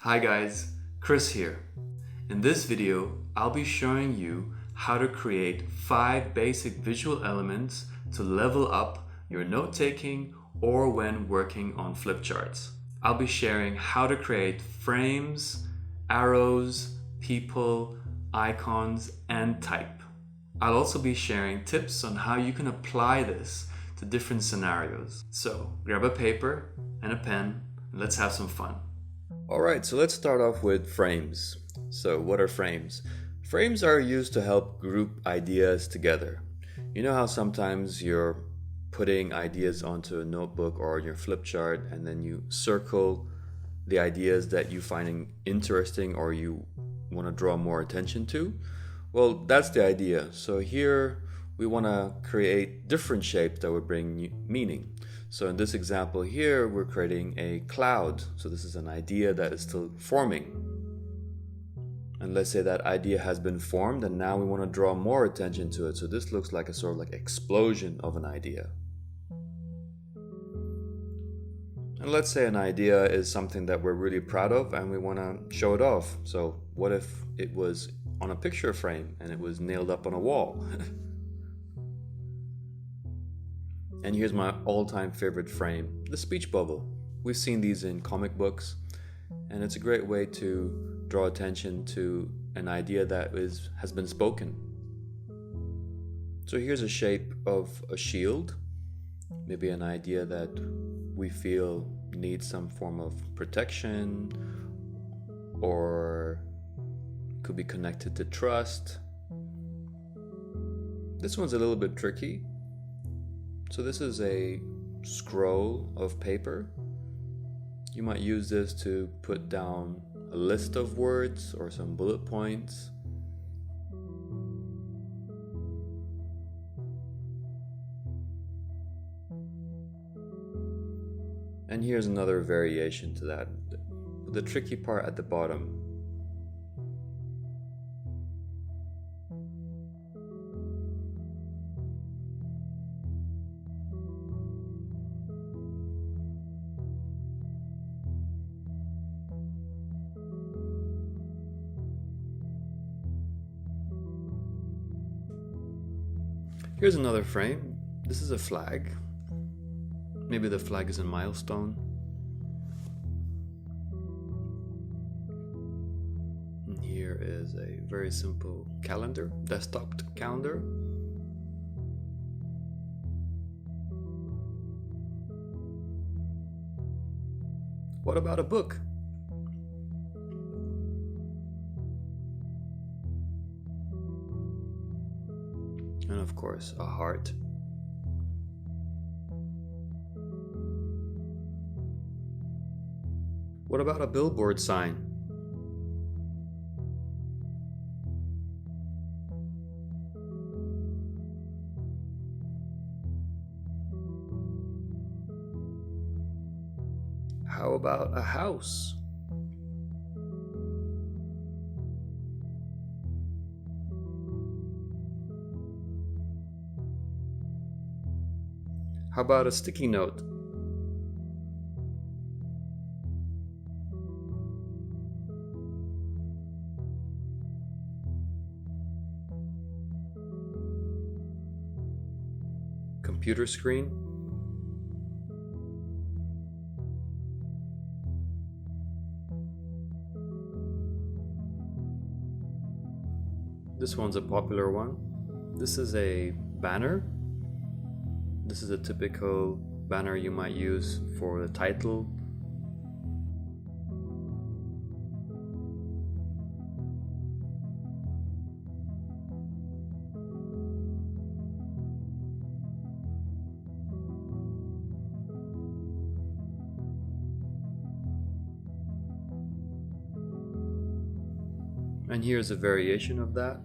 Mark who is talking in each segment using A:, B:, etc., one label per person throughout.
A: Hi guys, Chris here. In this video, I'll be showing you how to create 5 basic visual elements to level up your note-taking or when working on flip charts. I'll be sharing how to create frames, arrows, people, icons, and type. I'll also be sharing tips on how you can apply this to different scenarios. So grab a paper and a pen and let's have some fun. Alright, so let's start off with frames. So what are frames? Frames are used to help group ideas together. You know how sometimes you're putting ideas onto a notebook or your flip chart and then you circle the ideas that you find interesting or you want to draw more attention to? Well, that's the idea. So here we want to create different shapes that would bring meaning. So in this example here, we're creating a cloud. So this is an idea that is still forming. And let's say that idea has been formed and now we want to draw more attention to it. So this looks like a sort of like explosion of an idea. And let's say an idea is something that we're really proud of and we want to show it off. So what if it was on a picture frame and it was nailed up on a wall? And here's my all-time favorite frame, the speech bubble. We've seen these in comic books, and it's a great way to draw attention to an idea that has been spoken. So here's a shape of a shield, maybe an idea that we feel needs some form of protection or could be connected to trust. This one's a little bit tricky. So this is a scroll of paper. You might use this to put down a list of words or some bullet points. And here's another variation to that. The tricky part at the bottom. Here's another frame. This is a flag. Maybe the flag is a milestone. And here is a very simple calendar, desktop calendar. What about a book? And of course, a heart. What about a billboard sign? How about a house? How about a sticky note? Computer screen? This one's a popular one. This is a banner. This is a typical banner you might use for the title. And here's a variation of that.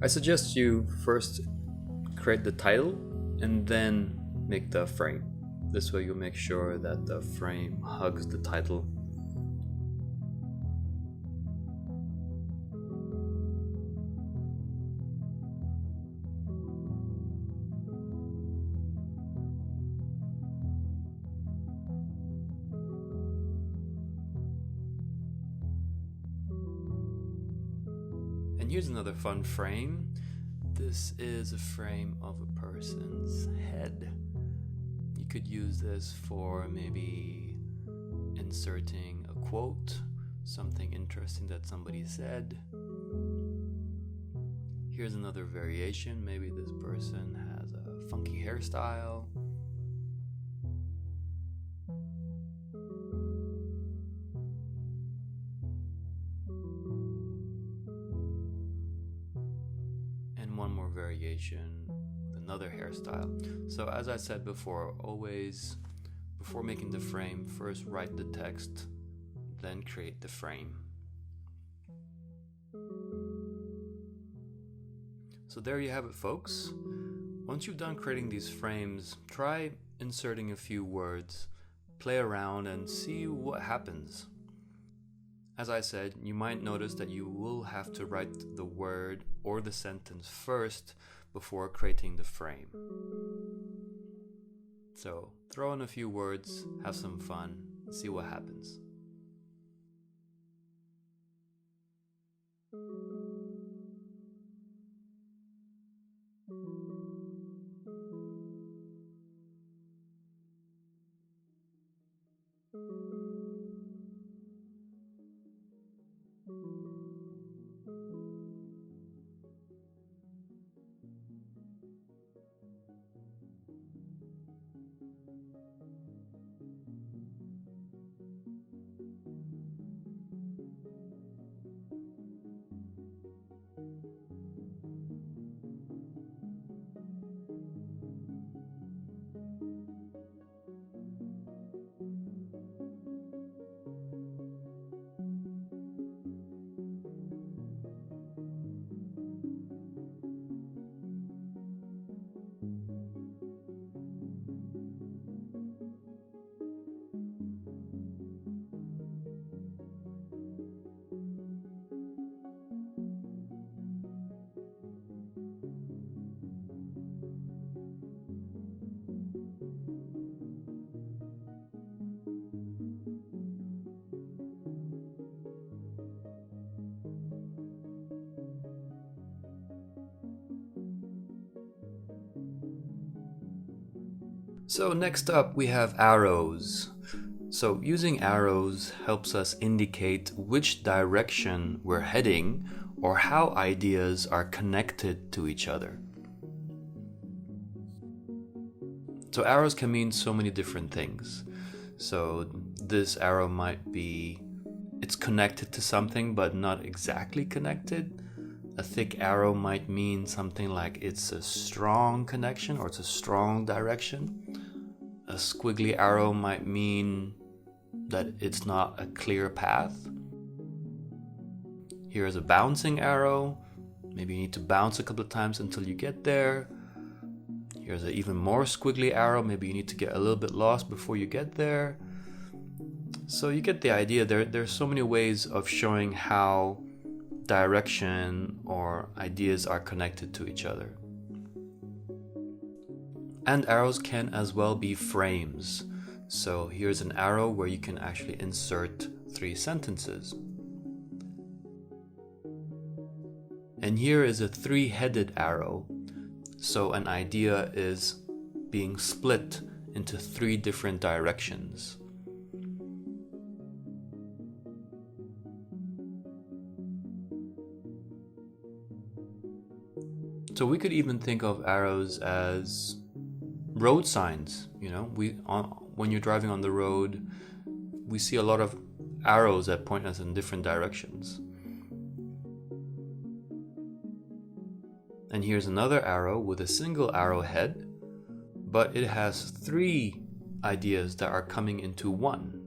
A: I suggest you first create the title and then make the frame. This way you'll make sure that the frame hugs the title. And here's another fun frame. This is a frame of a person's head. You could use this for maybe inserting a quote, something interesting that somebody said. Here's another variation. Maybe this person has a funky hairstyle. One more variation with another hairstyle. So as I said before, always before making the frame, first write the text, then create the frame. So there you have it, folks. Once you've done creating these frames, try inserting a few words, play around and see what happens. As I said, you might notice that you will have to write the word or the sentence first before creating the frame. So throw in a few words, have some fun, see what happens. So next up we have arrows. So using arrows helps us indicate which direction we're heading or how ideas are connected to each other. So arrows can mean so many different things. So this arrow might be, it's connected to something but not exactly connected. A thick arrow might mean something like it's a strong connection or it's a strong direction. A squiggly arrow might mean that it's not a clear path. Here's a bouncing arrow. Maybe you need to bounce a couple of times until you get there. Here's an even more squiggly arrow. Maybe you need to get a little bit lost before you get there. So you get the idea. There's so many ways of showing how direction or ideas are connected to each other. And arrows can as well be frames. So here's an arrow where you can actually insert 3 sentences. And here is a 3-headed arrow. So an idea is being split into 3 different directions. So we could even think of arrows as road signs. You know, when you're driving on the road, we see a lot of arrows that point us in different directions. And here's another arrow with a single arrowhead, but it has 3 ideas that are coming into one.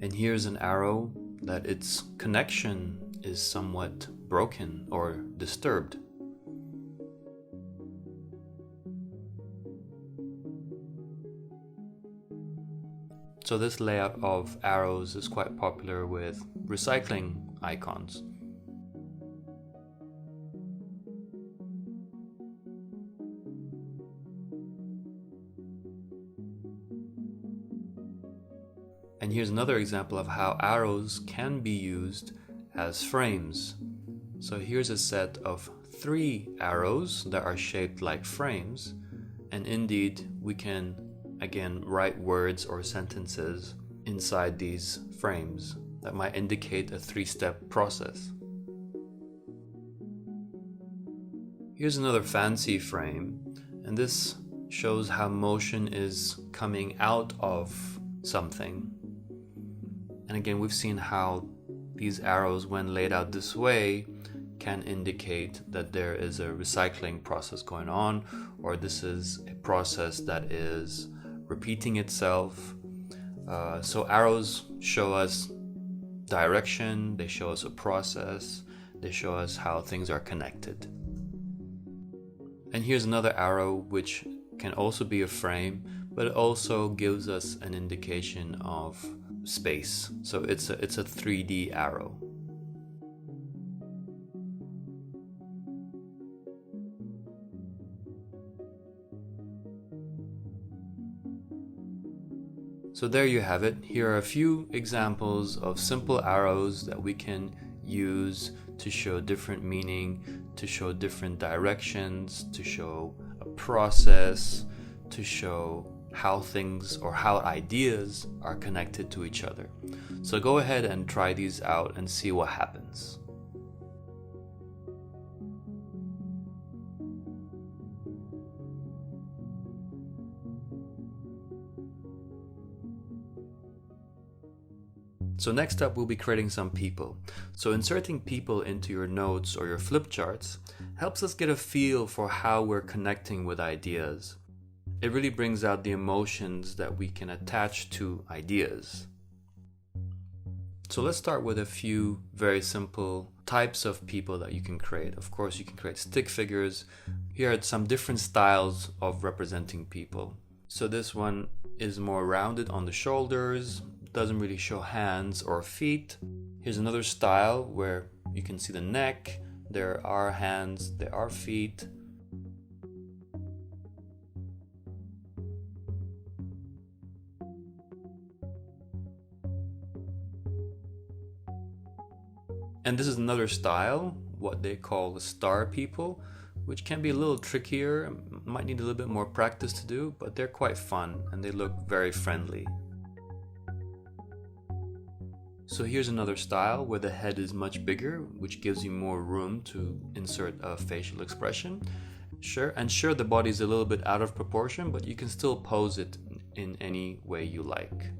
A: And here's an arrow that its connection is somewhat broken or disturbed. So this layout of arrows is quite popular with recycling icons. And here's another example of how arrows can be used as frames. So here's a set of 3 arrows that are shaped like frames, and indeed we can again write words or sentences inside these frames that might indicate a 3-step process. Here's another fancy frame, and this shows how motion is coming out of something. And again, we've seen how these arrows, when laid out this way, can indicate that there is a recycling process going on, or this is a process that is repeating itself. So arrows show us direction, they show us a process, they show us how things are connected. And here's another arrow which can also be a frame, but it also gives us an indication of space. So it's a 3D arrow. So there you have it. Here are a few examples of simple arrows that we can use to show different meaning, to show different directions, to show a process, to show how things or how ideas are connected to each other. So go ahead and try these out and see what happens. So next up, we'll be creating some people. So inserting people into your notes or your flip charts helps us get a feel for how we're connecting with ideas. It really brings out the emotions that we can attach to ideas. So let's start with a few very simple types of people that you can create. Of course, you can create stick figures. Here are some different styles of representing people. So this one is more rounded on the shoulders, doesn't really show hands or feet. Here's another style where you can see the neck, there are hands, there are feet. And this is another style, what they call the star people, which can be a little trickier, might need a little bit more practice to do, but they're quite fun and they look very friendly. So here's another style where the head is much bigger, which gives you more room to insert a facial expression. Sure, the body is a little bit out of proportion, but you can still pose it in any way you like.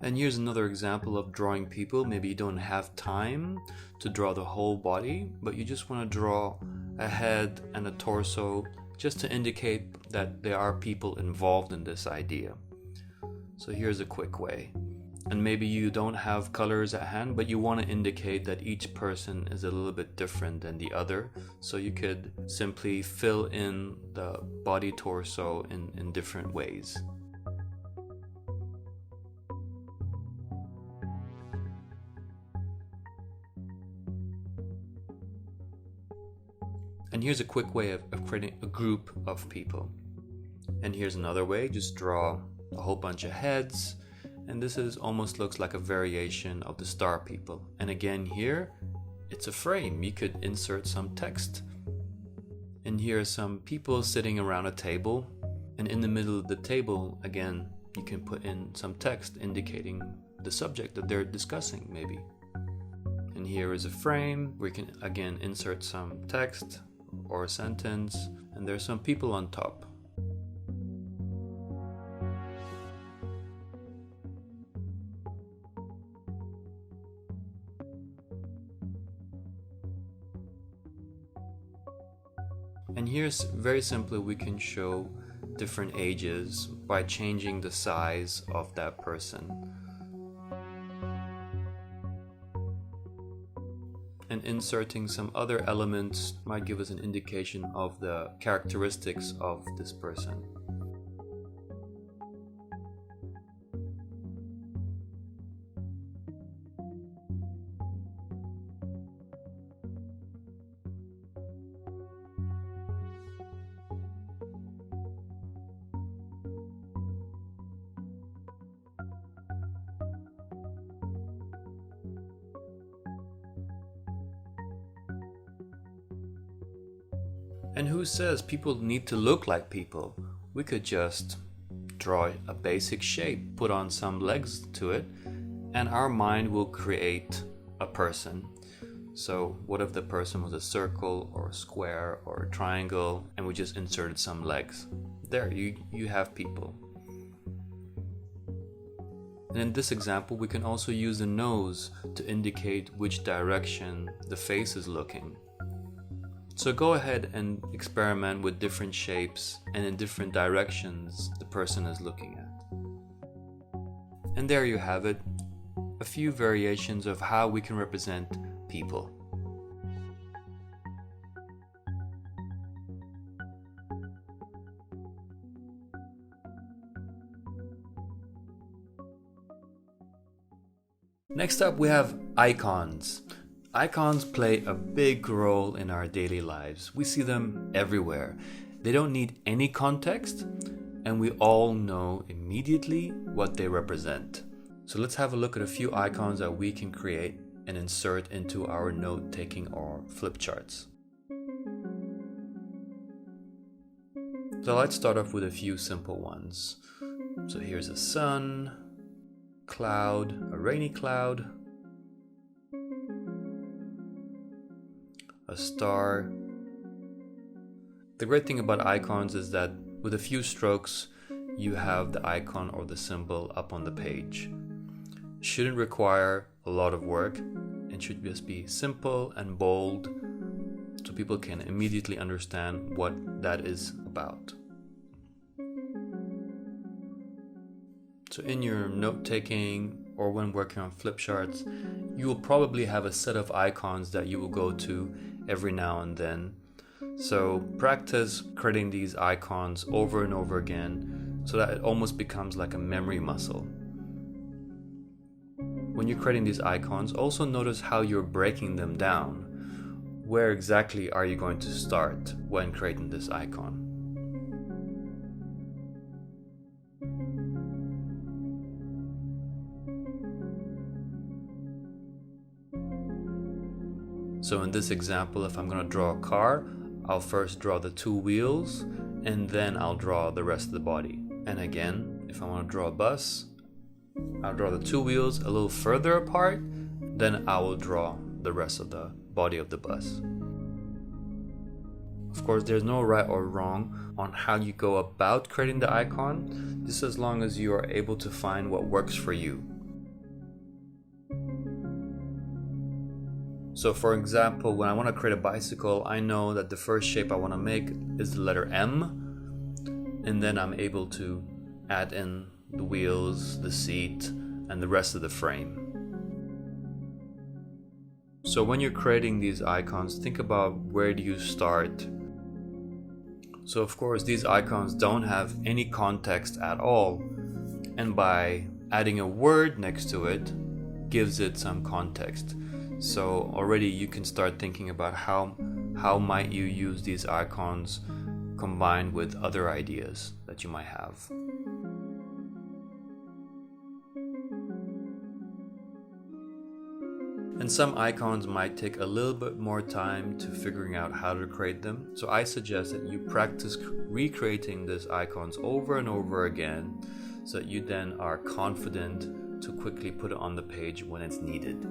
A: And here's another example of drawing people. Maybe you don't have time to draw the whole body, but you just want to draw a head and a torso just to indicate that there are people involved in this idea. So here's a quick way. And maybe you don't have colors at hand, but you want to indicate that each person is a little bit different than the other. So you could simply fill in the body torso in different ways. And here's a quick way of creating a group of people. And here's another way, just draw a whole bunch of heads. And this almost looks like a variation of the star people. And again here, it's a frame. You could insert some text. And here are some people sitting around a table. And in the middle of the table, again, you can put in some text indicating the subject that they're discussing, maybe. And here is a frame where you can again insert some text or a sentence, and there's some people on top. And here's very simply we can show different ages by changing the size of that person. And inserting some other elements might give us an indication of the characteristics of this person. And who says people need to look like people? We could just draw a basic shape, put on some legs to it, and our mind will create a person. So what if the person was a circle or a square or a triangle and we just inserted some legs? There, you have people. And in this example, we can also use the nose to indicate which direction the face is looking. So go ahead and experiment with different shapes and in different directions the person is looking at. And there you have it, a few variations of how we can represent people. Next up we have icons. Icons play a big role in our daily lives. We see them everywhere. They don't need any context, and we all know immediately what they represent. So let's have a look at a few icons that we can create and insert into our note-taking or flip charts. So let's start off with a few simple ones. So here's a sun, cloud, a rainy cloud, a star. The great thing about icons is that with a few strokes you have the icon or the symbol up on the page. Shouldn't require a lot of work and should just be simple and bold so people can immediately understand what that is about. So in your note-taking or when working on flip charts, you will probably have a set of icons that you will go to every now and then. So practice creating these icons over and over again so that it almost becomes like a memory muscle. When you're creating these icons, also notice how you're breaking them down. Where exactly are you going to start when creating this icon? So in this example, if I'm going to draw a car, I'll first draw the two wheels and then I'll draw the rest of the body. And again, if I want to draw a bus, I'll draw the two wheels a little further apart, then I will draw the rest of the body of the bus. Of course, there's no right or wrong on how you go about creating the icon, just as long as you are able to find what works for you. So for example, when I want to create a bicycle, I know that the first shape I want to make is the letter M, and then I'm able to add in the wheels, the seat, and the rest of the frame. So when you're creating these icons, think about where do you start. So of course, these icons don't have any context at all, and by adding a word next to it gives it some context. So already you can start thinking about how might you use these icons combined with other ideas that you might have. And some icons might take a little bit more time to figuring out how to create them. So I suggest that you practice recreating these icons over and over again so that you then are confident to quickly put it on the page when it's needed.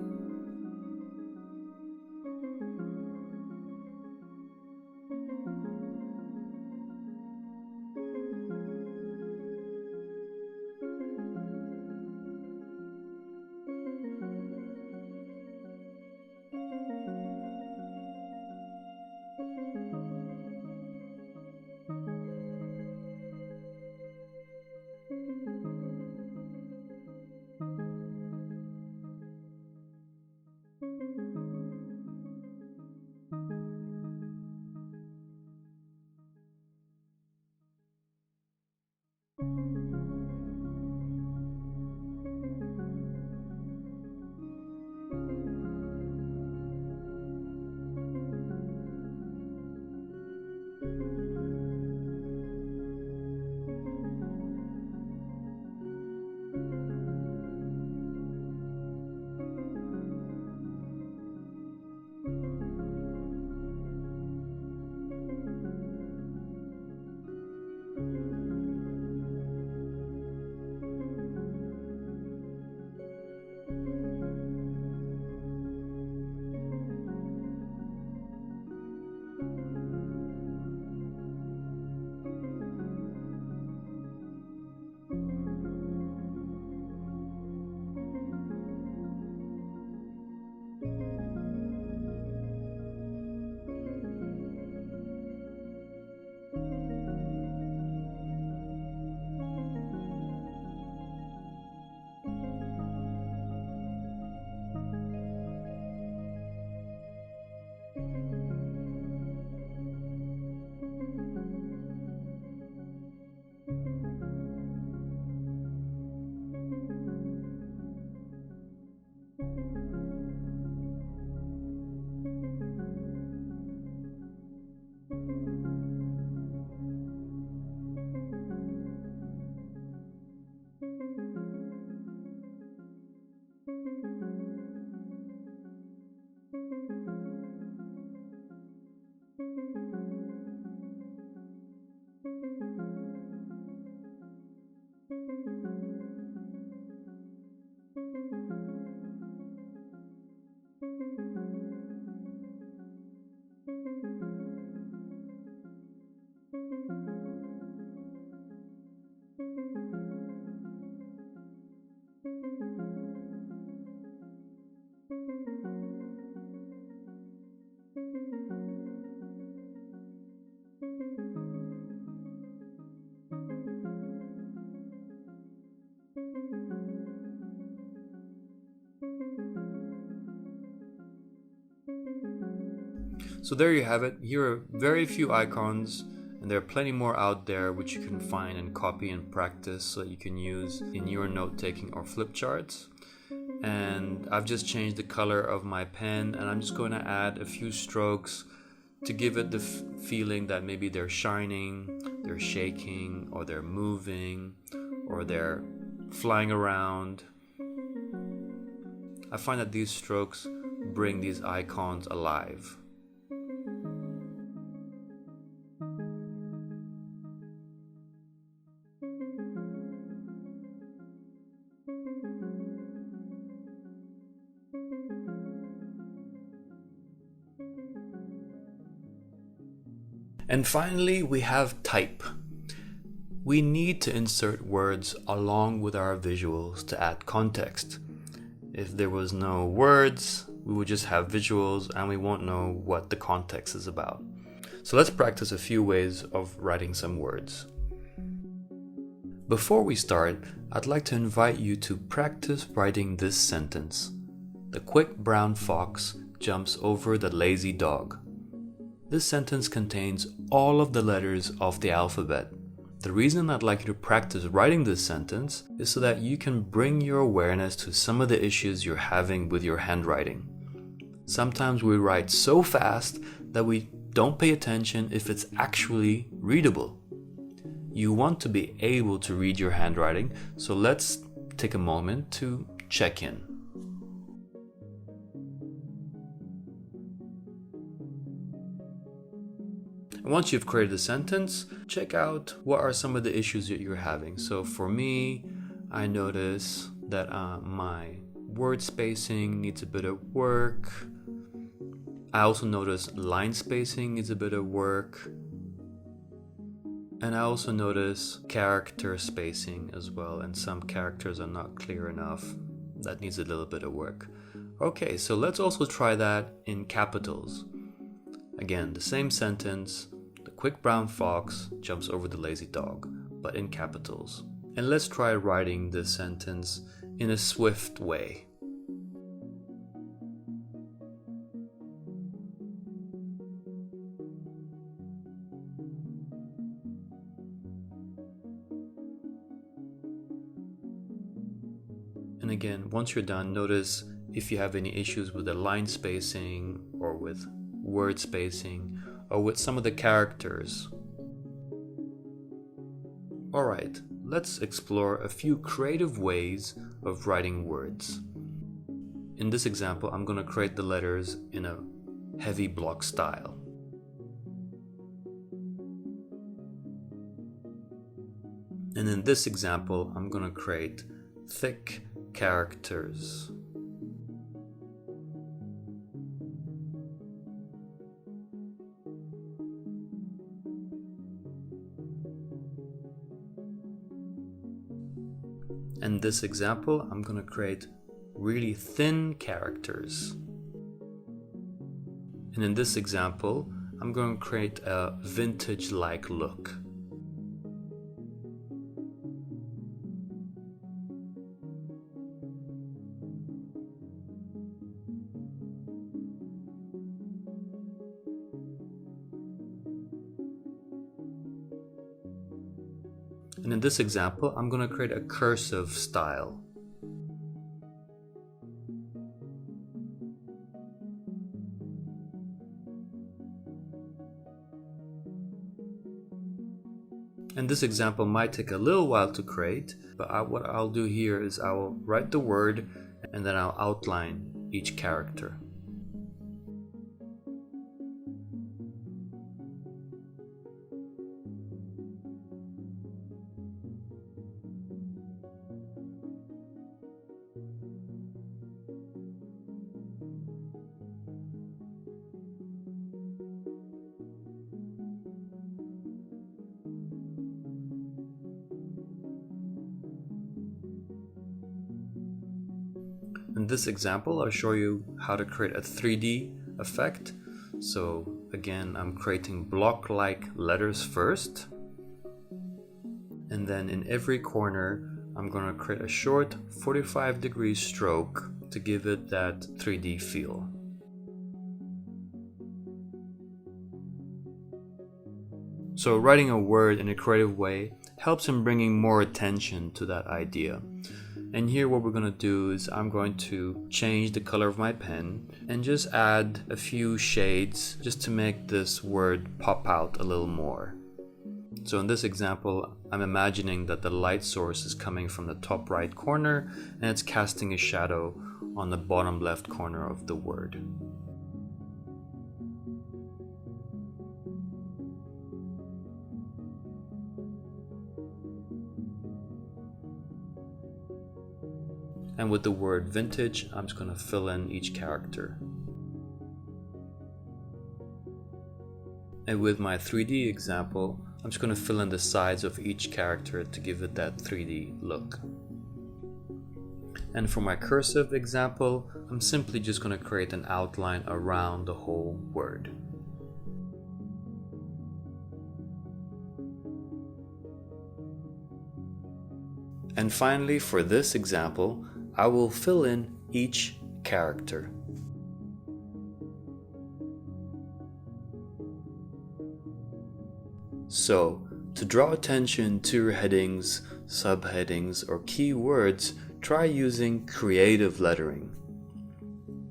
A: So there you have it. Here are very few icons, and there are plenty more out there which you can find and copy and practice so that you can use in your note-taking or flip charts. And I've just changed the color of my pen, and I'm just going to add a few strokes to give it the feeling that maybe they're shining, they're shaking, or they're moving, or they're flying around. I find that these strokes bring these icons alive. And finally, we have type. We need to insert words along with our visuals to add context. If there was no words, we would just have visuals and we won't know what the context is about. So let's practice a few ways of writing some words. Before we start, I'd like to invite you to practice writing this sentence. The quick brown fox jumps over the lazy dog. This sentence contains all of the letters of the alphabet. The reason I'd like you to practice writing this sentence is so that you can bring your awareness to some of the issues you're having with your handwriting. Sometimes we write so fast that we don't pay attention if it's actually readable. You want to be able to read your handwriting, so let's take a moment to check in. And once you've created a sentence, check out what are some of the issues that you're having. So for me, I notice that my word spacing needs a bit of work. I also notice line spacing needs a bit of work. And I also notice character spacing as well, and some characters are not clear enough. That needs a little bit of work. Okay, so let's also try that in capitals. Again, the same sentence, the quick brown fox jumps over the lazy dog, but in capitals. And let's try writing this sentence in a swift way. And again, once you're done, notice if you have any issues with the line spacing or with word spacing or with some of the characters. Alright, let's explore a few creative ways of writing words. In this example, I'm going to create the letters in a heavy block style. And in this example, I'm going to create thick characters. In this example, I'm going to create really thin characters. And in this example, I'm going to create a vintage-like look. And in this example, I'm going to create a cursive style. And this example might take a little while to create, but what I'll do here is I will write the word and then I'll outline each character. In this example, I'll show you how to create a 3D effect. So again, I'm creating block-like letters first. And then in every corner, I'm going to create a short 45-degree stroke to give it that 3D feel. So writing a word in a creative way helps in bringing more attention to that idea. And here what we're going to do is I'm going to change the color of my pen and just add a few shades just to make this word pop out a little more. So in this example, I'm imagining that the light source is coming from the top right corner and it's casting a shadow on the bottom left corner of the word. And with the word vintage, I'm just going to fill in each character. And with my 3D example, I'm just going to fill in the sides of each character to give it that 3D look. And for my cursive example, I'm simply just going to create an outline around the whole word. And finally, for this example, I will fill in each character. So, to draw attention to your headings, subheadings, or keywords, try using creative lettering.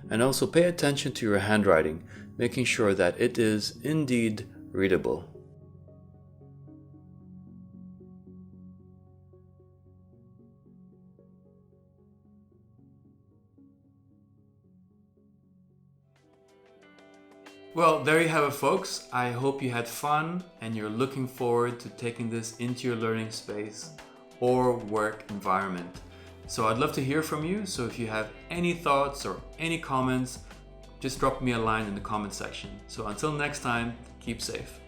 A: And also pay attention to your handwriting, making sure that it is indeed readable. Well, there you have it, folks. I hope you had fun and you're looking forward to taking this into your learning space or work environment. So I'd love to hear from you. So if you have any thoughts or any comments, just drop me a line in the comment section. So until next time, keep safe.